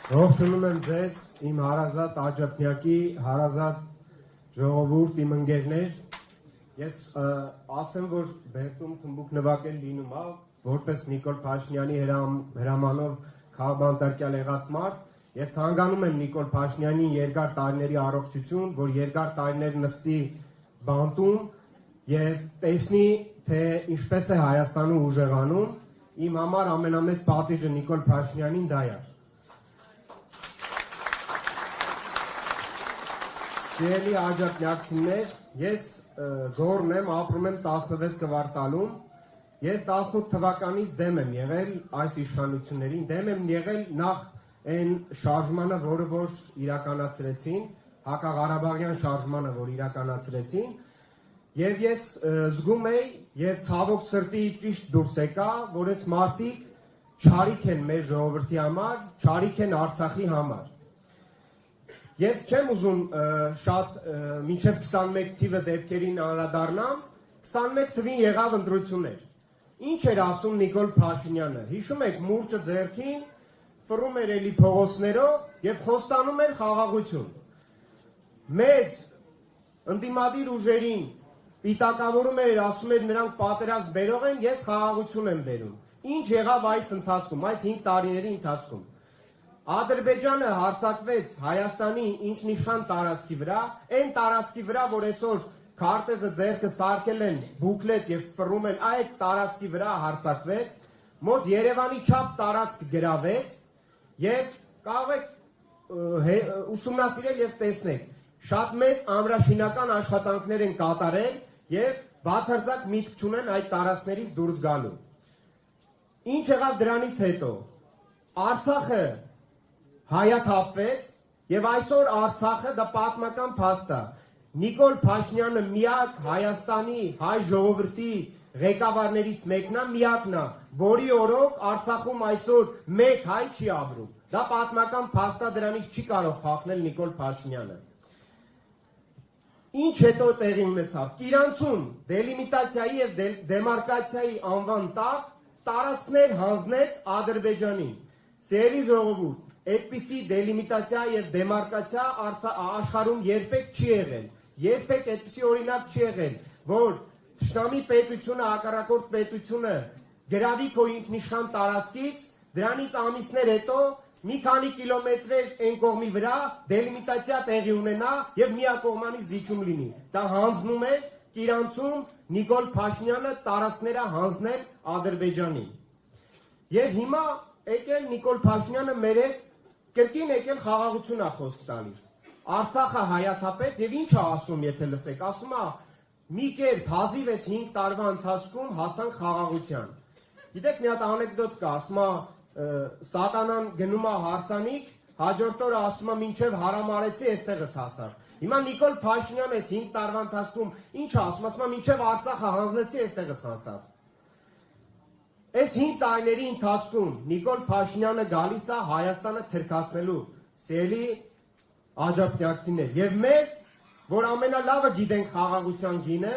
Ողջունում եմ ձեզ, իմ հարազատ Աջափնյակի, հարազատ ժողովուրդ, իմ ընկերներ։ Ես ասեմ, որ Բերդում թմբուկ նվագել լինում է, որպես Նիկոլ Փաշինյանի հրամանով քաղաքաբանտարկյալ եղած մարդ, եւ ցանկանում եմ Նիկոլ Փաշինյանին երկար տարիների առողջություն, որ երկար տարիներ նստի բանտում եւ տեսնի, թե ինչպես է Հայաստանը ուժեղանում։ Իմ համար ամենամեծ պատիժը Նիկոլ Փաշինյանին դա է։ Սիրելի աջափնյակցիներ, ես Գոռն եմ, ապրում եմ 16 կվարտալում։ Ես 18 թվականից դեմ եմ եղել այս իշխանություններին, դեմ եմ եղել նախ այն շարժմանը, որը որ իրականացրեցին, հակաղարաբաղյան շարժմանը, որ իրականացրեցին, եւ ես զգում եի եւ ցավոք սրտի ճիշտ դուրս եկա, որ այս մարդիկ չարիք են մեր ժողովրդի համար, չարիք են Արցախի համար։ Եվ չեմ ուզում շատ մինչև 21 թիվը դեպքերին անդրադառնամ, 21 թվին եղավ ընտրություններ։ Ինչ էր ասում Նիկոլ Փաշինյանը։ Հիշում եք, մուրճը ձեռքին, ֆռում էր էլի փողոցներով եւ խոստանում էր խաղաղություն։ Մեզ ընդդիմադիր ուժերին պիտակավորում էր, ասում էր նրանք պատերազմ բերող են, ես խաղաղություն եմ բերում։ Ինչ եղավ այս ընթացքում, այս 5 տարիների ընթացքում։ Ադրբեջանը հարձակվեց Հայաստանի ինքնիշխան տարածքի վրա, այն տարածքի վրա, որ այսօր քարտեզը ձեռքը սարքել են բուկլետ եւ ֆռում են, այդ տարածքի վրա հարձակվեց, մոտ Երևանի չափ տարածք գրավեց եւ կարող եք ուսումնասիրել եւ տեսնել, շատ մեծ ամրաշինական աշխատանքներ են կատարել եւ բացարձակ միտք չունեն այդ տարածքներից դուրս գալու։ Ինչ եղավ դրանից հետո։ Արցախը հայաթափվեց եւ այսօր Արցախը դա պատմական փաստ է։ Նիկոլ Փաշինյանը միակ Հայաստանի հայ ժողովրդի ղեկավարներից մեկն է, միակն է, որի օրոք Արցախում այսօր մեկ հայ չի ապրում։ Դա պատմական փաստ է, դրանից չի կարող փախնել Նիկոլ Փաշինյանը։ Ինչ հետո տեղի ունեցավ։ Կիրանցում դելիմիտացիայի եւ դեմարկացիայի անվան տակ տարածքներ հանձնեց Ադրբեջանին։ Սերի ժողովուրդ, այդպիսի դելիմիտացիա եւ դեմարկացիա աշխարհում երբեք չի եղել։ Երբեք այդպիսի օրինակ չի եղել, որ Թշնամի պետությունը, հակառակորդ պետությունը գրավի քո ինքնիշխան տարածքից, դրանից ամիսներ հետո մի քանի կիլոմետրեր այն կողմի վրա դելիմիտացիա տեղի ունենա եւ միակողմանի զիջում լինի։ Դա հանձնում է Կիրանցում Նիկոլ Փաշինյանը տարածքները հանձնել Ադրբեջանին։ Եվ հիմա եկել Նիկոլ Փաշինյանը մեր հետ կրկին եկել խաղաղություն է խոսք տալիս։ Արցախը հայաթափեց եւ ինչ է ասում, եթե լսեք, ասում է մի կերպ հազիվ էս 5 տարվա ընթացքում հասանք խաղաղության։ Գիտեք, մի հատ անեկդոտ կա, ասում է սատանան գնում է հարսանիք, հաջորդ օրը ասում է մինչև հարամարեցի էստեղս հասավ։ Հիմա Նիկոլ Փաշինյանը այս 5 տարվա ընթացքում ինչ է ասում է մինչև Արցախը հանձնեցի էստեղս հասավ։ Այս 5 տարիների ընթացքում Նիկոլ Փաշինյանը գալիս է Հայաստանը թրքացնելու, սիրելի աջափնյակցիներ, եւ մեզ, որ ամենալավը գիտենք խաղաղության գինը,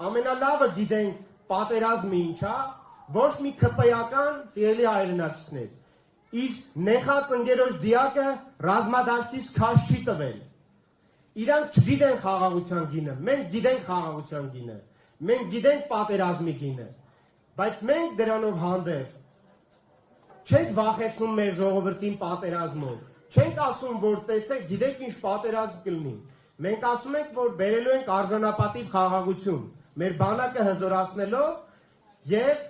ամենալավը գիտենք պատերազմը ինչ է, ոչ մի քպեական, սիրելի հայրենակիցներ, իր նեխած ընկերոջ դիակը ռազմադաշտից քաշ չի տվել։ Իրանք չգիտեն խաղաղության գինը, մենք գիտենք խաղաղության գինը, մենք գիտենք պատերազմի գինը, բայց մենք դրանով հանդերձ չենք վախեցնում մեր ժողովրդին պատերազմով, չենք ասում, որ տեսեք, գիտեք ինչ պատերազմ կլինի, մենք ասում ենք, որ բերելու ենք արժանապատիվ խաղաղություն, մեր բանակը հզորացնելով եւ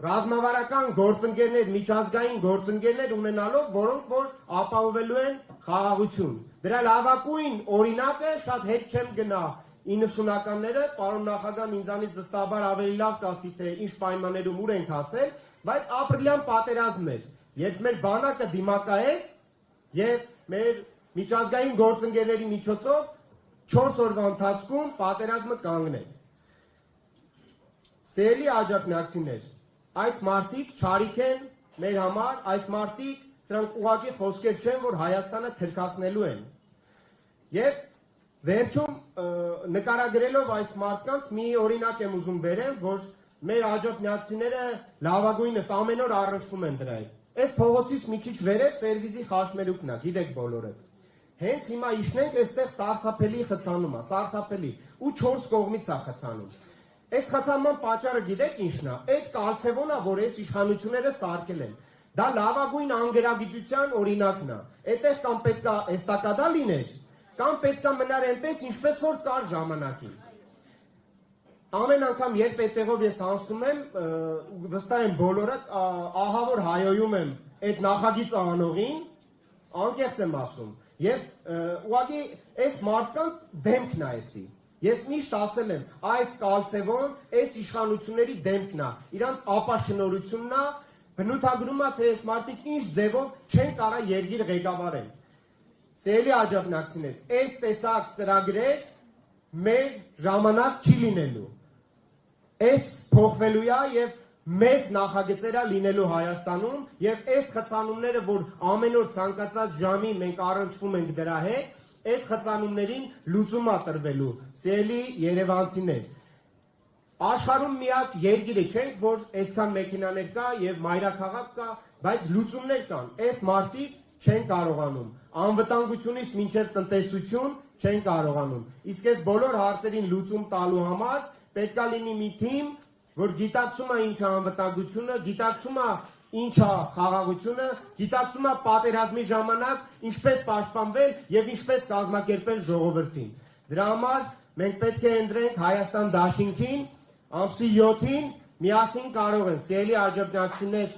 ռազմավարական գործընկերներ, միջազգային գործընկերներ ունենալով, որոնք որ ապահովելու են խաղաղություն։ Դրա լավագույն օրինակը շատ հետ չեմ գնա 90-ականները, պարոն նախագահն ինձանից վստահաբար ավելի լավ կասի, թե ինչ պայմաններում ուր ենք հասել, բայց ապրիլյան պատերազմն էր, երբ մեր բանակը դիմակայեց եւ մեր միջազգային գործընկերների միջոցով 4 օրվա ընթացքում պատերազմը կանգնեց։ Սիրելի աջափնյակցիներ, այս մարդիկ չարիք են մեր համար, այս մարդիկ սրանք ուղղակի խոսքեր չեն, որ Հայաստանը թրքացնելու են։ Եվ վերջում նկարագրելով այս մարդկանց մի օրինակ եմ ուզում բերեմ, որ մեր աջափնյակցիները լավագույնս ամեն օր առնչվում են դրա հետ։ Այս փողոցից մի քիչ վերև սերվիզի խաշմերուկն է, գիտեք բոլորը։ Հենց հիմա իշնենք այստեղ սարսափելի խցանում է, սարսափելի ու 4 կողմից է խցանում։ Այս խցանման պատճառը գիտեք ինչն է։ Այդ կալցևոնն է, որ այս իշխանությունները սարքել են։ Դա լավագույն անգերագիտության օրինակն է։ Այդտեղ կամ պետքա էստակադա լիներ, կամ պետքա մնար այնպես, ինչպես որ կար ժամանակին։ Ամեն անգամ երբ այդտեղով ես անցնում եմ, վստահ եմ բոլորը ահա որ հայոյում եմ այդ նախագիծը անողին, անկեղծ եմ ասում, եւ ուղղակի այս մարդկանց դեմքն է էսի։ Ես միշտ ասել եմ, այս կալցևոն, այս իշխանությունների դեմքն է, իրանց ապաշնորհությունն է, բնութագրում է, թե այս մարդիկ ինչ ձևով չեն կարող երկիր ղեկավարել։ Սիրելի աջակցություններ, այս տեսակ ծրագրեր մեր ժամանակ չի լինելու։ Այս փոխվելու է եւ մեծ նախագծեր լինելու Հայաստանում եւ այս խցանումները, որ ամեն օր ցանկացած ժամի մենք առնչվում ենք դրա հետ, այդ խցանումներին լուծում է տրվելու։ Սիրելի երևանցիներ, աշխարհում միակ երկիրը չենք, որ այսքան մեքենաներ կա եւ մայրաքաղաք կա, բայց լուծումներ կան։ Այս մարդիկ չեն կարողանում։ Անվտանգությունից մինչև տնտեսություն չեն կարողանում։ Իսկ այս բոլոր հարցերին լուծում տալու համար պետք է լինի մի թիմ, որ գիտակցում է ինչ է անվտանգությունը, գիտակցում է ինչ է խաղաղությունը, գիտակցում է պատերազմի ժամանակ ինչպես պաշտպանվել եւ ինչպես կազմակերպել ժողովրդին։ Դրա համար մենք պետք է ընտրենք Հայաստան դաշինքին, ամսի 7-ին միասին կարող ենք, սիրելի աջակցություններ,